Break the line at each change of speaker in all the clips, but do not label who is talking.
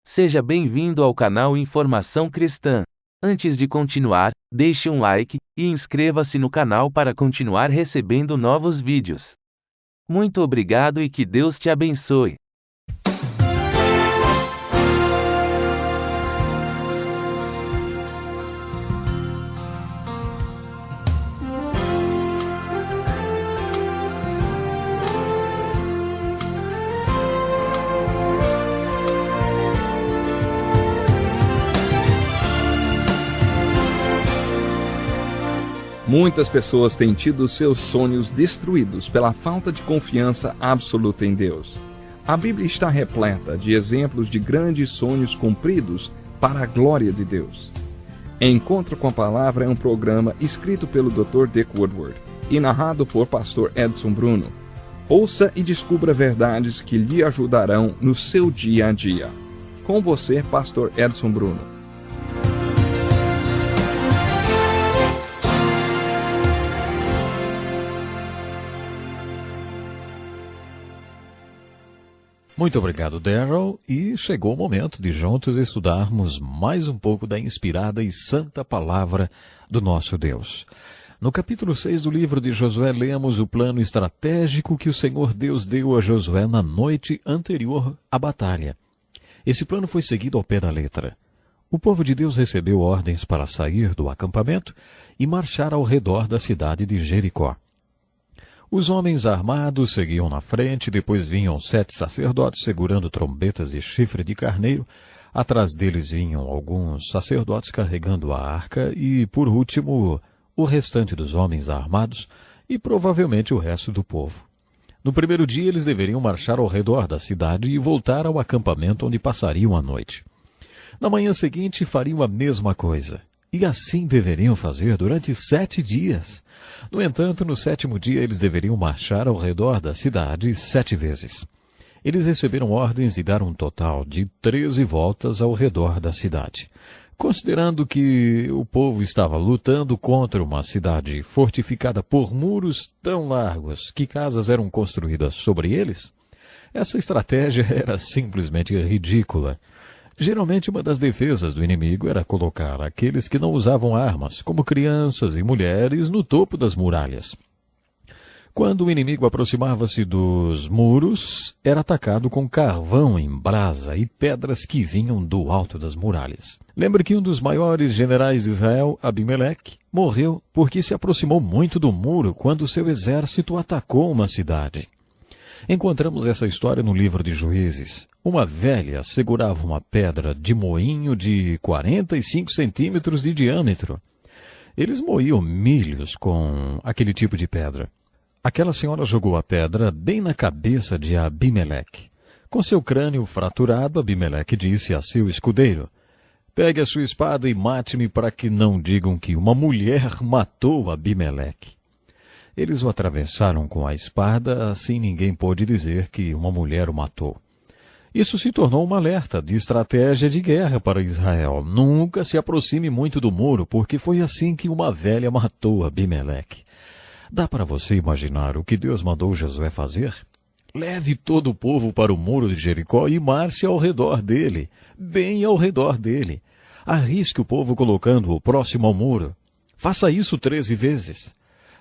Seja bem-vindo ao canal Informação Cristã. Antes de continuar, deixe um like e inscreva-se no canal para continuar recebendo novos vídeos. Muito obrigado e que Deus te abençoe.
Muitas pessoas têm tido seus sonhos destruídos pela falta de confiança absoluta em Deus. A Bíblia está repleta de exemplos de grandes sonhos cumpridos para a glória de Deus. Encontro com a Palavra é um programa escrito pelo Dr. Dick Woodward e narrado por Pastor Edson Bruno. Ouça e descubra verdades que lhe ajudarão no seu dia a dia. Com você, Pastor Edson Bruno.
Muito obrigado, Darrell, e chegou o momento de juntos estudarmos mais um pouco da inspirada e santa palavra do nosso Deus. No capítulo 6 do livro de Josué, lemos o plano estratégico que o Senhor Deus deu a Josué na noite anterior à batalha. Esse plano foi seguido ao pé da letra. O povo de Deus recebeu ordens para sair do acampamento e marchar ao redor da cidade de Jericó. Os homens armados seguiam na frente, depois vinham 7 sacerdotes segurando trombetas e chifre de carneiro. Atrás deles vinham alguns sacerdotes carregando a arca e, por último, o restante dos homens armados e provavelmente o resto do povo. No primeiro dia, eles deveriam marchar ao redor da cidade e voltar ao acampamento onde passariam a noite. Na manhã seguinte, fariam a mesma coisa. E assim deveriam fazer durante 7 dias. No entanto, no 7º dia, eles deveriam marchar ao redor da cidade 7 vezes. Eles receberam ordens de dar um total de 13 voltas ao redor da cidade. Considerando que o povo estava lutando contra uma cidade fortificada por muros tão largos que casas eram construídas sobre eles, essa estratégia era simplesmente ridícula. Geralmente, uma das defesas do inimigo era colocar aqueles que não usavam armas, como crianças e mulheres, no topo das muralhas. Quando o inimigo aproximava-se dos muros, era atacado com carvão em brasa e pedras que vinham do alto das muralhas. Lembre que um dos maiores generais de Israel, Abimeleque, morreu porque se aproximou muito do muro quando seu exército atacou uma cidade. Encontramos essa história no livro de Juízes. Uma velha segurava uma pedra de moinho de 45 centímetros de diâmetro. Eles moíam milhos com aquele tipo de pedra. Aquela senhora jogou a pedra bem na cabeça de Abimeleque. Com seu crânio fraturado, Abimeleque disse a seu escudeiro: "Pegue a sua espada e mate-me para que não digam que uma mulher matou Abimeleque." Eles o atravessaram com a espada, assim ninguém pôde dizer que uma mulher o matou. Isso se tornou um alerta de estratégia de guerra para Israel. Nunca se aproxime muito do muro, porque foi assim que uma velha matou Abimeleque. Dá para você imaginar o que Deus mandou Josué fazer? Leve todo o povo para o muro de Jericó e marche ao redor dele, bem ao redor dele. Arrisque o povo colocando-o próximo ao muro. Faça isso 13 vezes.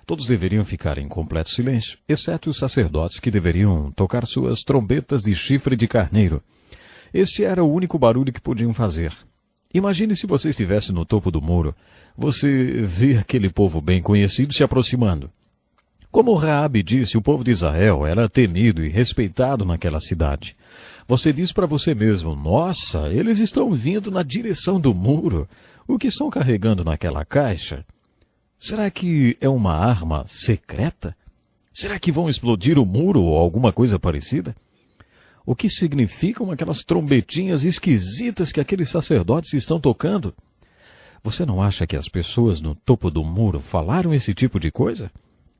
Todos deveriam ficar em completo silêncio, exceto os sacerdotes que deveriam tocar suas trombetas de chifre de carneiro. Esse era o único barulho que podiam fazer. Imagine se você estivesse no topo do muro. Você vê aquele povo bem conhecido se aproximando. Como Raabe disse, o povo de Israel era temido e respeitado naquela cidade. Você diz para você mesmo: "Nossa, eles estão vindo na direção do muro. O que estão carregando naquela caixa? Será que é uma arma secreta? Será que vão explodir o muro ou alguma coisa parecida? O que significam aquelas trombetinhas esquisitas que aqueles sacerdotes estão tocando?" Você não acha que as pessoas no topo do muro falaram esse tipo de coisa?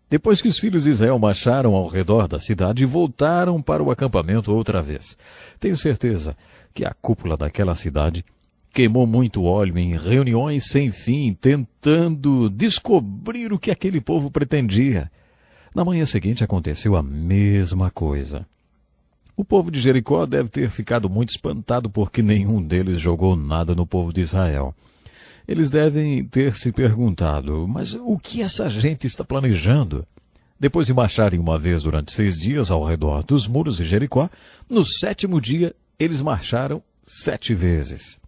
Depois que os filhos de Israel marcharam ao redor da cidade, voltaram para o acampamento outra vez. Tenho certeza que a cúpula daquela cidade queimou muito óleo em reuniões sem fim, tentando descobrir o que aquele povo pretendia. Na manhã seguinte aconteceu a mesma coisa. O povo de Jericó deve ter ficado muito espantado porque nenhum deles jogou nada no povo de Israel. Eles devem ter se perguntado, mas o que essa gente está planejando? Depois de marcharem uma vez durante 6 dias ao redor dos muros de Jericó, no 7º dia eles marcharam 7 vezes.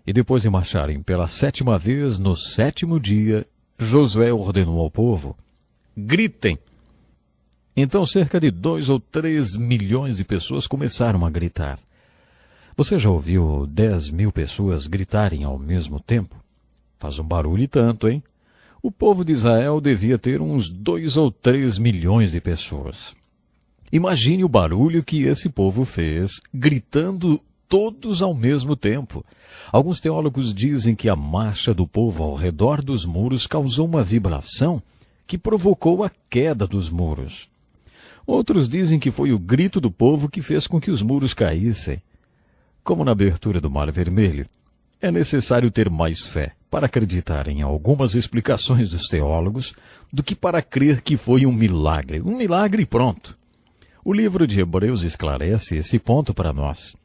E depois de marcharem pela 7ª vez, no 7º dia, Josué ordenou ao povo: gritem! Então cerca de 2 ou 3 milhões de pessoas começaram a gritar. Você já ouviu 10.000 pessoas gritarem ao mesmo tempo? Faz um barulho e tanto, hein? O povo de Israel devia ter uns 2 ou 3 milhões de pessoas. Imagine o barulho que esse povo fez, gritando todos ao mesmo tempo. Alguns teólogos dizem que a marcha do povo ao redor dos muros causou uma vibração que provocou a queda dos muros. Outros dizem que foi o grito do povo que fez com que os muros caíssem. Como na abertura do Mar Vermelho, é necessário ter mais fé para acreditar em algumas explicações dos teólogos do que para crer que foi um milagre. Um milagre e pronto. O livro de Hebreus esclarece esse ponto para nós.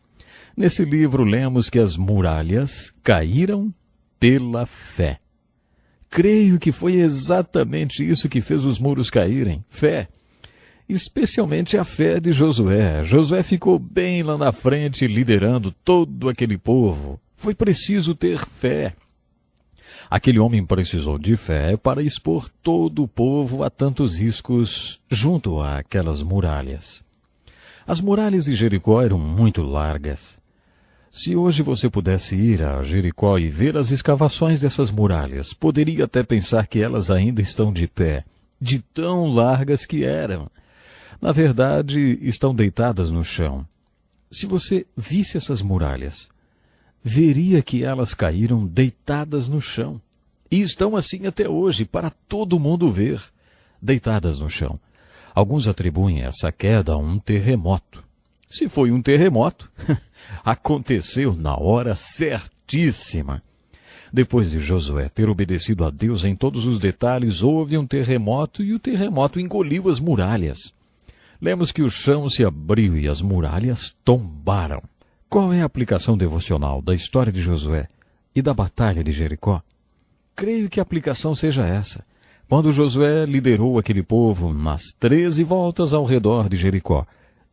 Nesse livro lemos que as muralhas caíram pela fé. Creio que foi exatamente isso que fez os muros caírem. Fé. Especialmente a fé de Josué. Josué ficou bem lá na frente, liderando todo aquele povo. Foi preciso ter fé. Aquele homem precisou de fé para expor todo o povo a tantos riscos junto àquelas muralhas. As muralhas de Jericó eram muito largas. Se hoje você pudesse ir a Jericó e ver as escavações dessas muralhas, poderia até pensar que elas ainda estão de pé, de tão largas que eram. Na verdade, estão deitadas no chão. Se você visse essas muralhas, veria que elas caíram deitadas no chão. E estão assim até hoje, para todo mundo ver, deitadas no chão. Alguns atribuem essa queda a um terremoto. Se foi um terremoto, aconteceu na hora certíssima. Depois de Josué ter obedecido a Deus em todos os detalhes, houve um terremoto e o terremoto engoliu as muralhas. Lemos que o chão se abriu e as muralhas tombaram. Qual é a aplicação devocional da história de Josué e da batalha de Jericó? Creio que a aplicação seja essa. Quando Josué liderou aquele povo nas 13 voltas ao redor de Jericó,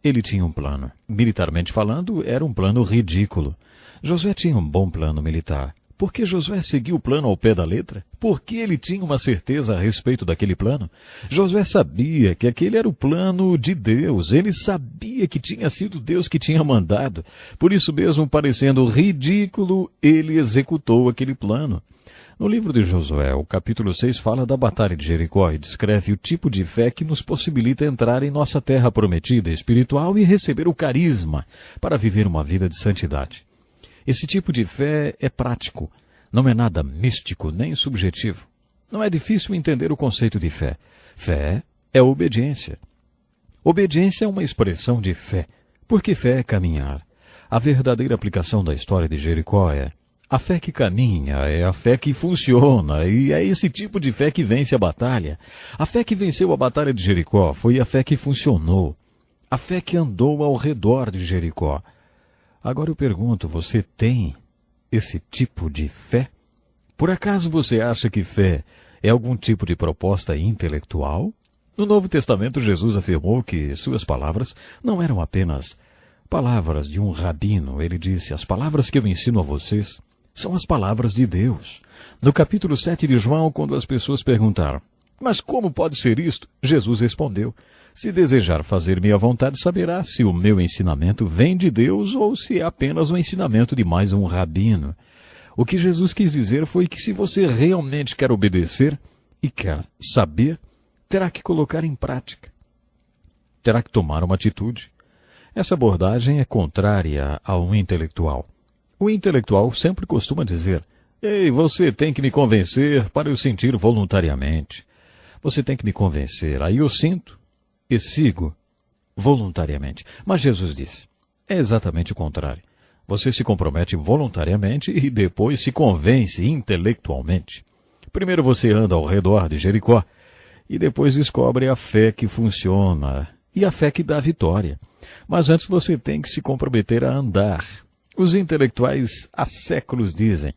ele tinha um plano. Militarmente falando, era um plano ridículo. Josué tinha um bom plano militar. Por que Josué seguiu o plano ao pé da letra? Porque ele tinha uma certeza a respeito daquele plano. Josué sabia que aquele era o plano de Deus. Ele sabia que tinha sido Deus que tinha mandado. Por isso mesmo, parecendo ridículo, ele executou aquele plano. No livro de Josué, o capítulo 6 fala da batalha de Jericó e descreve o tipo de fé que nos possibilita entrar em nossa terra prometida espiritual e receber o carisma para viver uma vida de santidade. Esse tipo de fé é prático, não é nada místico nem subjetivo. Não é difícil entender o conceito de fé. Fé é obediência. Obediência é uma expressão de fé, porque fé é caminhar. A verdadeira aplicação da história de Jericó é: a fé que caminha é a fé que funciona, e é esse tipo de fé que vence a batalha. A fé que venceu a batalha de Jericó foi a fé que funcionou. A fé que andou ao redor de Jericó. Agora eu pergunto, você tem esse tipo de fé? Por acaso você acha que fé é algum tipo de proposta intelectual? No Novo Testamento, Jesus afirmou que suas palavras não eram apenas palavras de um rabino. Ele disse: as palavras que eu ensino a vocês são as palavras de Deus. No capítulo 7 de João, quando as pessoas perguntaram: mas como pode ser isto? Jesus respondeu: se desejar fazer minha vontade, saberá se o meu ensinamento vem de Deus ou se é apenas um ensinamento de mais um rabino. O que Jesus quis dizer foi que se você realmente quer obedecer e quer saber, terá que colocar em prática. Terá que tomar uma atitude. Essa abordagem é contrária ao intelectual. O intelectual sempre costuma dizer: ei, você tem que me convencer para eu sentir voluntariamente. Você tem que me convencer, aí eu sinto e sigo voluntariamente. Mas Jesus disse: é exatamente o contrário. Você se compromete voluntariamente e depois se convence intelectualmente. Primeiro você anda ao redor de Jericó e depois descobre a fé que funciona e a fé que dá vitória. Mas antes você tem que se comprometer a andar. Os intelectuais há séculos dizem: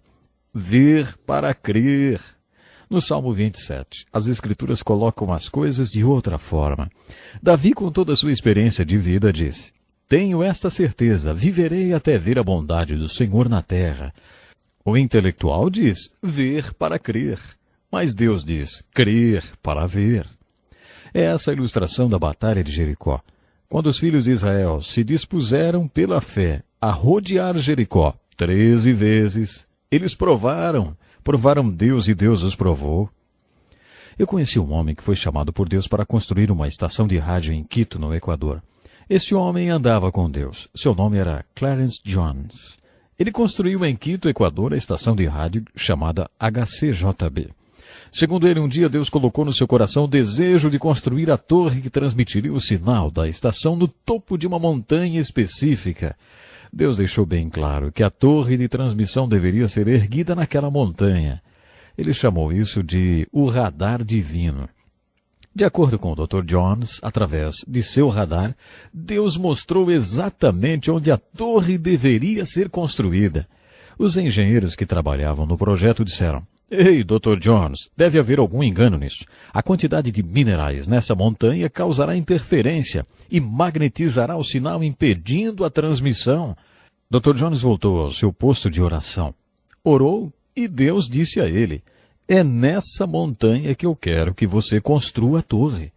ver para crer. No Salmo 27, as Escrituras colocam as coisas de outra forma. Davi, com toda a sua experiência de vida, disse: tenho esta certeza, viverei até ver a bondade do Senhor na terra. O intelectual diz: ver para crer. Mas Deus diz: crer para ver. É essa a ilustração da batalha de Jericó. Quando os filhos de Israel se dispuseram pela fé a rodear Jericó 13 vezes, eles provaram Deus e Deus os provou. Eu conheci um homem que foi chamado por Deus para construir uma estação de rádio em Quito, no Equador. Esse homem andava com Deus. Seu nome era Clarence Jones. Ele construiu em Quito, Equador, a estação de rádio chamada HCJB. Segundo ele, um dia Deus colocou no seu coração o desejo de construir a torre que transmitiria o sinal da estação no topo de uma montanha específica. Deus deixou bem claro que a torre de transmissão deveria ser erguida naquela montanha. Ele chamou isso de o radar divino. De acordo com o Dr. Jones, através de seu radar, Deus mostrou exatamente onde a torre deveria ser construída. Os engenheiros que trabalhavam no projeto disseram: ei, Dr. Jones, deve haver algum engano nisso. A quantidade de minerais nessa montanha causará interferência e magnetizará o sinal, impedindo a transmissão. Dr. Jones voltou ao seu posto de oração. Orou e Deus disse a ele: é nessa montanha que eu quero que você construa a torre.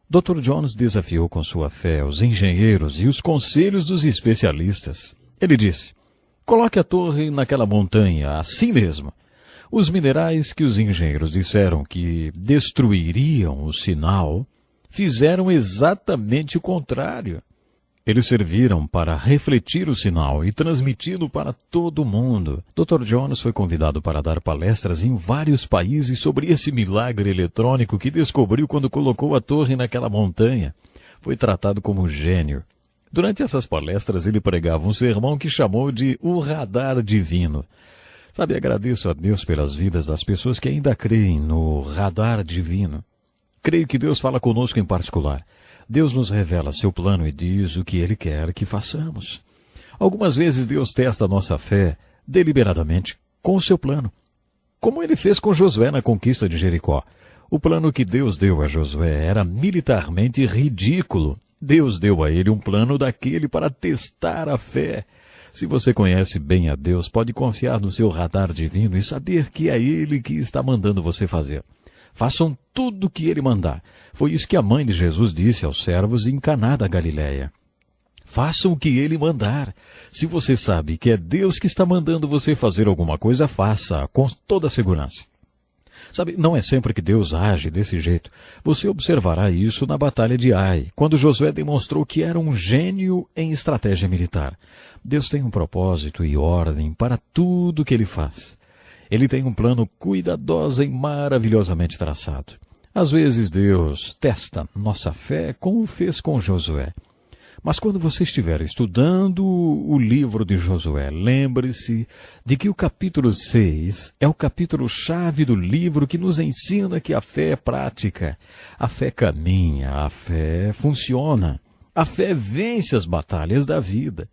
Dr. Jones desafiou com sua fé os engenheiros e os conselhos dos especialistas. Ele disse: coloque a torre naquela montanha, assim mesmo. Os minerais que os engenheiros disseram que destruiriam o sinal fizeram exatamente o contrário. Eles serviram para refletir o sinal e transmiti-lo para todo mundo. Dr. Jones foi convidado para dar palestras em vários países sobre esse milagre eletrônico que descobriu quando colocou a torre naquela montanha. Foi tratado como gênio. Durante essas palestras, ele pregava um sermão que chamou de o radar divino. Sabe, agradeço a Deus pelas vidas das pessoas que ainda creem no radar divino. Creio que Deus fala conosco em particular. Deus nos revela seu plano e diz o que Ele quer que façamos. Algumas vezes Deus testa a nossa fé deliberadamente com o seu plano, como Ele fez com Josué na conquista de Jericó. O plano que Deus deu a Josué era militarmente ridículo. Deus deu a ele um plano daquele para testar a fé. Se você conhece bem a Deus, pode confiar no seu radar divino e saber que é Ele que está mandando você fazer. Façam tudo o que Ele mandar. Foi isso que a mãe de Jesus disse aos servos em Caná da Galileia. Façam o que Ele mandar. Se você sabe que é Deus que está mandando você fazer alguma coisa, faça com toda a segurança. Sabe, não é sempre que Deus age desse jeito. Você observará isso na Batalha de Ai, quando Josué demonstrou que era um gênio em estratégia militar. Deus tem um propósito e ordem para tudo que Ele faz. Ele tem um plano cuidadoso e maravilhosamente traçado. Às vezes Deus testa nossa fé como fez com Josué. Mas quando você estiver estudando o livro de Josué, lembre-se de que o capítulo 6 é o capítulo-chave do livro que nos ensina que a fé é prática. A fé caminha, a fé funciona. A fé vence as batalhas da vida.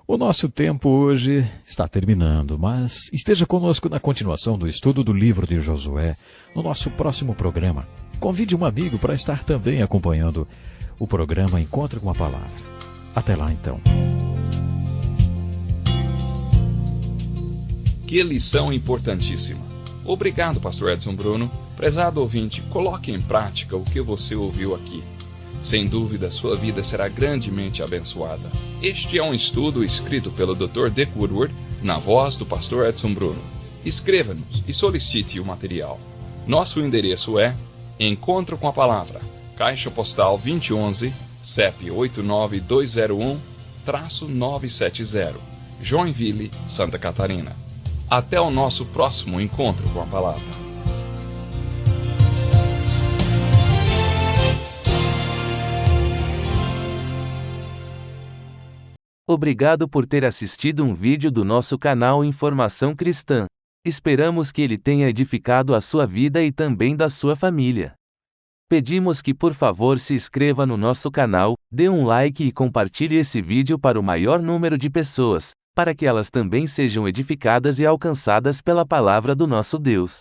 O nosso tempo hoje está terminando, mas esteja conosco na continuação do estudo do livro de Josué, no nosso próximo programa. Convide um amigo para estar também acompanhando o programa Encontro com a Palavra. Até lá, então.
Que lição importantíssima. Obrigado, Pastor Edson Bruno. Prezado ouvinte, coloque em prática o que você ouviu aqui. Sem dúvida, sua vida será grandemente abençoada. Este é um estudo escrito pelo Dr. Dick Woodward, na voz do Pastor Edson Bruno. Escreva-nos e solicite o material. Nosso endereço é Encontro com a Palavra, Caixa Postal 2011, CEP 89201-970, Joinville, Santa Catarina. Até o nosso próximo Encontro com a Palavra.
Obrigado por ter assistido um vídeo do nosso canal Informação Cristã. Esperamos que ele tenha edificado a sua vida e também da sua família. Pedimos que por favor se inscreva no nosso canal, dê um like e compartilhe esse vídeo para o maior número de pessoas, para que elas também sejam edificadas e alcançadas pela palavra do nosso Deus.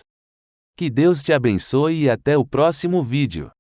Que Deus te abençoe e até o próximo vídeo.